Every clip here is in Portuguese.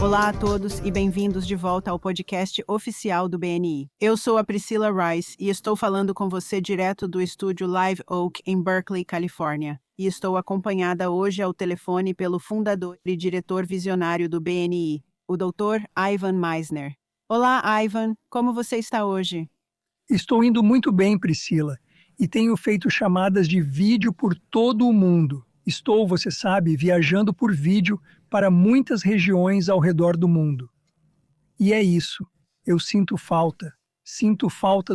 Olá a todos e bem-vindos de volta ao podcast oficial do BNI. Eu sou a Priscilla Rice e estou falando com você direto do estúdio Live Oak em Berkeley, Califórnia. E estou acompanhada hoje ao telefone pelo fundador e diretor visionário do BNI, o Dr. Ivan Misner. Olá, Ivan, como você está hoje? Estou indo muito bem, Priscila, e tenho feito chamadas de vídeo por todo o mundo. Estou, você sabe, viajando por vídeo para muitas regiões ao redor do mundo. E é isso. Eu sinto falta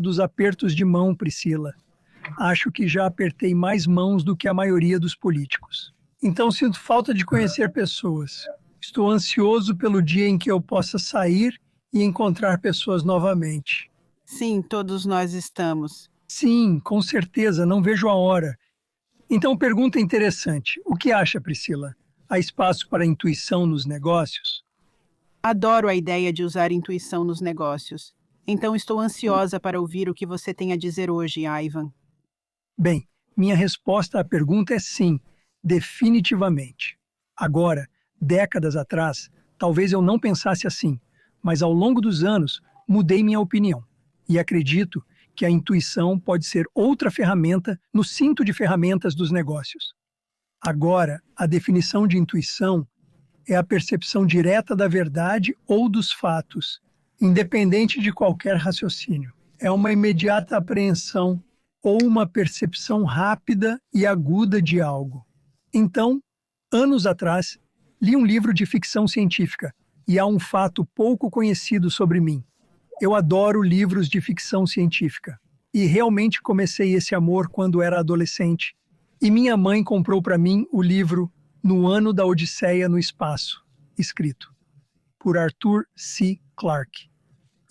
dos apertos de mão, Priscila. Acho que já apertei mais mãos do que a maioria dos políticos. Então sinto falta de conhecer pessoas. Estou ansioso pelo dia em que eu possa sair e encontrar pessoas novamente. Sim, todos nós estamos. Sim, com certeza, não vejo a hora. Então, pergunta interessante. O que acha, Priscila? Há espaço para intuição nos negócios? Adoro a ideia de usar intuição nos negócios. Então estou ansiosa para ouvir o que você tem a dizer hoje, Ivan. Bem, minha resposta à pergunta é sim, definitivamente. Agora, décadas atrás, talvez eu não pensasse assim, mas ao longo dos anos mudei minha opinião. E acredito que a intuição pode ser outra ferramenta no cinto de ferramentas dos negócios. Agora, a definição de intuição é a percepção direta da verdade ou dos fatos, independente de qualquer raciocínio. É uma imediata apreensão ou uma percepção rápida e aguda de algo. Então, anos atrás, li um livro de ficção científica e há um fato pouco conhecido sobre mim. Eu adoro livros de ficção científica e realmente comecei esse amor quando era adolescente. E minha mãe comprou para mim o livro No Ano da Odisseia no Espaço, escrito por Arthur C. Clarke.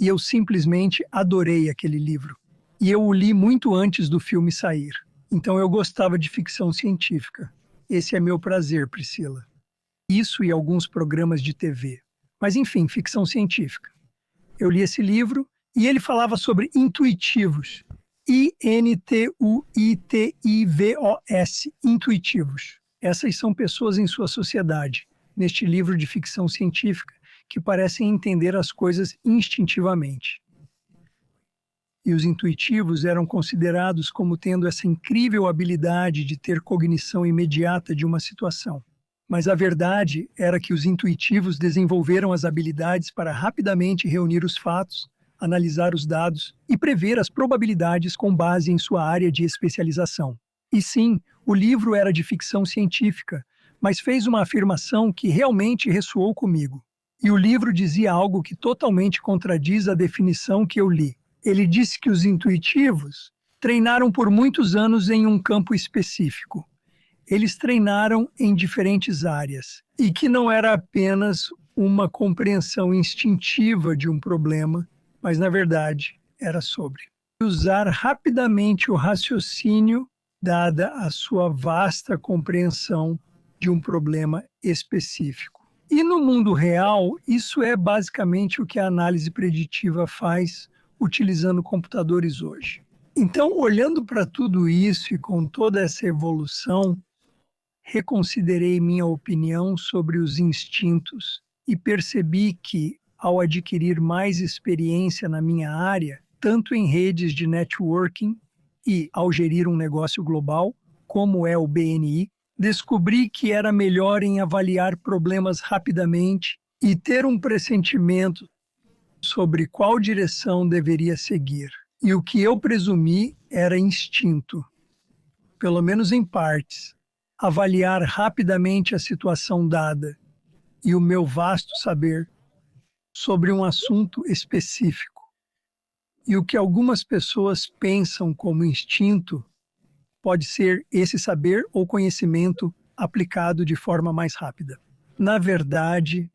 E eu simplesmente adorei aquele livro. E eu o li muito antes do filme sair. Então eu gostava de ficção científica. Esse é meu prazer, Priscila. Isso e alguns programas de TV. Mas enfim, ficção científica. Eu li esse livro e ele falava sobre intuitivos. I-N-T-U-I-T-I-V-O-S, intuitivos. Essas são pessoas em sua sociedade, neste livro de ficção científica, que parecem entender as coisas instintivamente. E os intuitivos eram considerados como tendo essa incrível habilidade de ter cognição imediata de uma situação. Mas a verdade era que os intuitivos desenvolveram as habilidades para rapidamente reunir os fatos, analisar os dados e prever as probabilidades com base em sua área de especialização. E sim, o livro era de ficção científica, mas fez uma afirmação que realmente ressoou comigo. E o livro dizia algo que totalmente contradiz a definição que eu li. Ele disse que os intuitivos treinaram por muitos anos em um campo específico. Eles treinaram em diferentes áreas e que não era apenas uma compreensão instintiva de um problema, mas, na verdade, era sobre usar rapidamente o raciocínio dada a sua vasta compreensão de um problema específico. E no mundo real, isso é basicamente o que a análise preditiva faz utilizando computadores hoje. Então, olhando para tudo isso e com toda essa evolução, reconsiderei minha opinião sobre os instintos e percebi que, ao adquirir mais experiência na minha área, tanto em redes de networking e ao gerir um negócio global, como é o BNI, descobri que era melhor em avaliar problemas rapidamente e ter um pressentimento sobre qual direção deveria seguir. E o que eu presumi era instinto, pelo menos em partes. Avaliar rapidamente a situação dada e o meu vasto saber sobre um assunto específico. E o que algumas pessoas pensam como instinto pode ser esse saber ou conhecimento aplicado de forma mais rápida. Na verdade,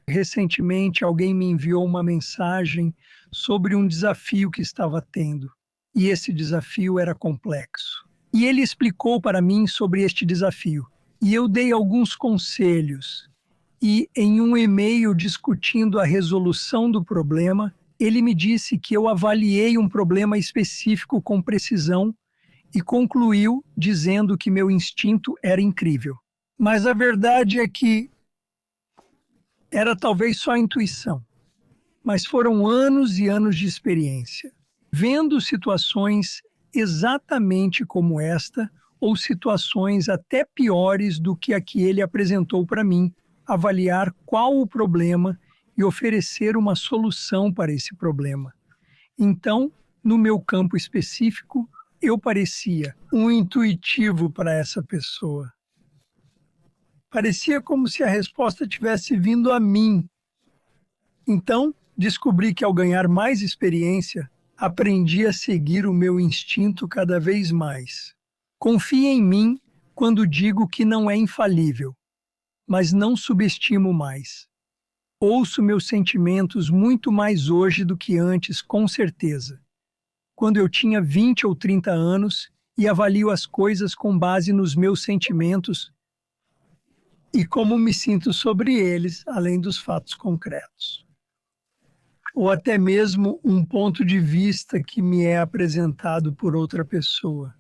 recentemente alguém me enviou uma mensagem sobre um desafio que estava tendo. E esse desafio era complexo. E ele explicou para mim sobre este desafio. E eu dei alguns conselhos. E em um e-mail discutindo a resolução do problema, ele me disse que eu avaliei um problema específico com precisão e concluiu dizendo que meu instinto era incrível. Mas a verdade é que Era talvez só intuição, mas foram anos e anos de experiência, vendo situações exatamente como esta, ou situações até piores do que a que ele apresentou para mim, avaliar qual o problema e oferecer uma solução para esse problema. Então, no meu campo específico, eu parecia um intuitivo para essa pessoa. Parecia como se a resposta tivesse vindo a mim. Então, descobri que ao ganhar mais experiência, aprendi a seguir o meu instinto cada vez mais. Confie em mim quando digo que não é infalível, mas não subestimo mais. Ouço meus sentimentos muito mais hoje do que antes, com certeza. Quando eu tinha 20 ou 30 anos e avalio as coisas com base nos meus sentimentos e como me sinto sobre eles, além dos fatos concretos. Ou até mesmo um ponto de vista que me é apresentado por outra pessoa.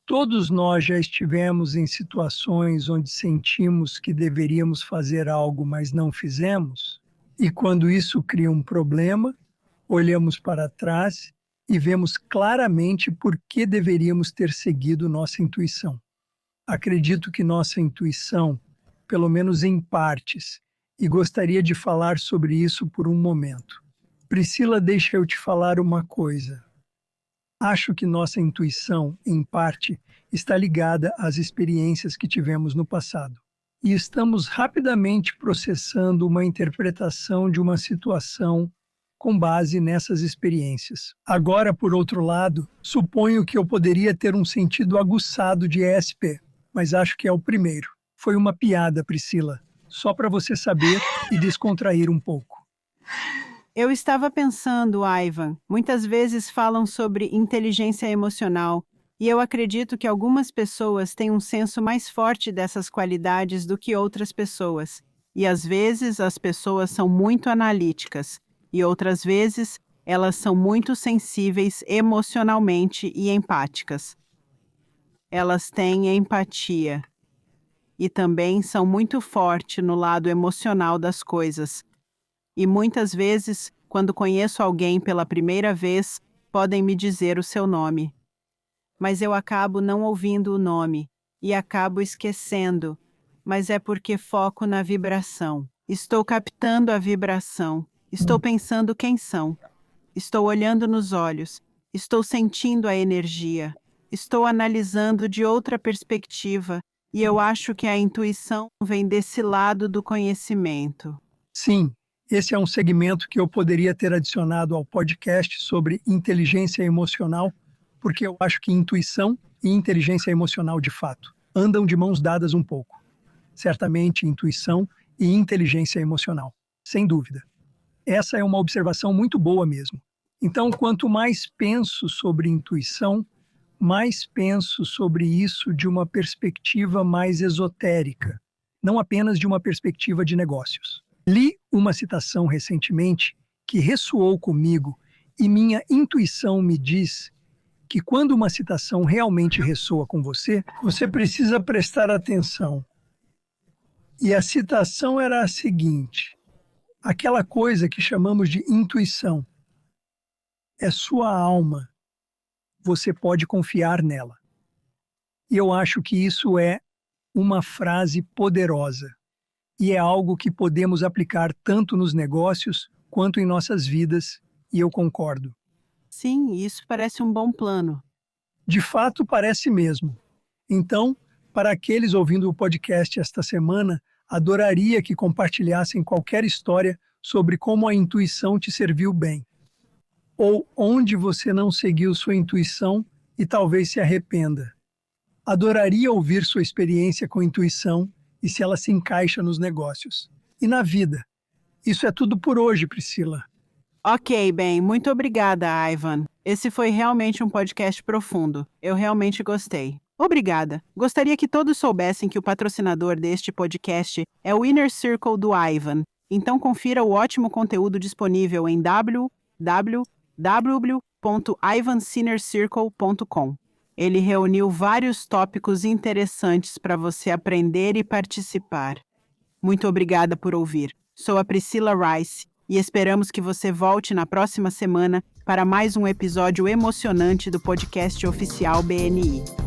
Todos nós já estivemos em situações onde sentimos que deveríamos fazer algo, mas não fizemos, e quando isso cria um problema, olhamos para trás e vemos claramente por que deveríamos ter seguido nossa intuição. Acredito que nossa intuição, pelo menos em partes, e gostaria de falar sobre isso por um momento. Priscila, deixa eu te falar uma coisa. Acho que nossa intuição, em parte, está ligada às experiências que tivemos no passado. E estamos rapidamente processando uma interpretação de uma situação com base nessas experiências. Agora, por outro lado, suponho que eu poderia ter um sentido aguçado de ESP, mas acho que é o primeiro. Foi uma piada, Priscila, só para você saber e descontrair um pouco. Eu estava pensando, Ivan, muitas vezes falam sobre inteligência emocional, e eu acredito que algumas pessoas têm um senso mais forte dessas qualidades do que outras pessoas. E às vezes as pessoas são muito analíticas, e outras vezes elas são muito sensíveis emocionalmente e empáticas. Elas têm empatia. E também são muito fortes no lado emocional das coisas. E muitas vezes, quando conheço alguém pela primeira vez, podem me dizer o seu nome. Mas eu acabo não ouvindo o nome e acabo esquecendo, mas é porque foco na vibração. Estou captando a vibração, estou pensando quem são, estou olhando nos olhos, estou sentindo a energia, estou analisando de outra perspectiva e eu acho que a intuição vem desse lado do conhecimento. Sim. Esse é um segmento que eu poderia ter adicionado ao podcast sobre inteligência emocional, porque eu acho que intuição e inteligência emocional, de fato, andam de mãos dadas um pouco. Certamente, intuição e inteligência emocional, sem dúvida. Essa é uma observação muito boa mesmo. Então, quanto mais penso sobre intuição, mais penso sobre isso de uma perspectiva mais esotérica, não apenas de uma perspectiva de negócios. Li uma citação recentemente que ressoou comigo e minha intuição me diz que quando uma citação realmente ressoa com você, você precisa prestar atenção. E a citação era a seguinte: aquela coisa que chamamos de intuição é sua alma. Você pode confiar nela. E eu acho que isso é uma frase poderosa. E é algo que podemos aplicar tanto nos negócios quanto em nossas vidas, e eu concordo. Sim, isso parece um bom plano. De fato, parece mesmo. Então, para aqueles ouvindo o podcast esta semana, adoraria que compartilhassem qualquer história sobre como a intuição te serviu bem. Ou onde você não seguiu sua intuição e talvez se arrependa. Adoraria ouvir sua experiência com intuição e se ela se encaixa nos negócios. E na vida. Isso é tudo por hoje, Priscila. Ok, bem, muito obrigada, Ivan. Esse foi realmente um podcast profundo. Eu realmente gostei. Obrigada. Gostaria que todos soubessem que o patrocinador deste podcast é o Inner Circle do Ivan. Então confira o ótimo conteúdo disponível em www.ivansinnercircle.com. Ele reuniu vários tópicos interessantes para você aprender e participar. Muito obrigada por ouvir. Sou a Priscilla Rice e esperamos que você volte na próxima semana para mais um episódio emocionante do podcast oficial BNI.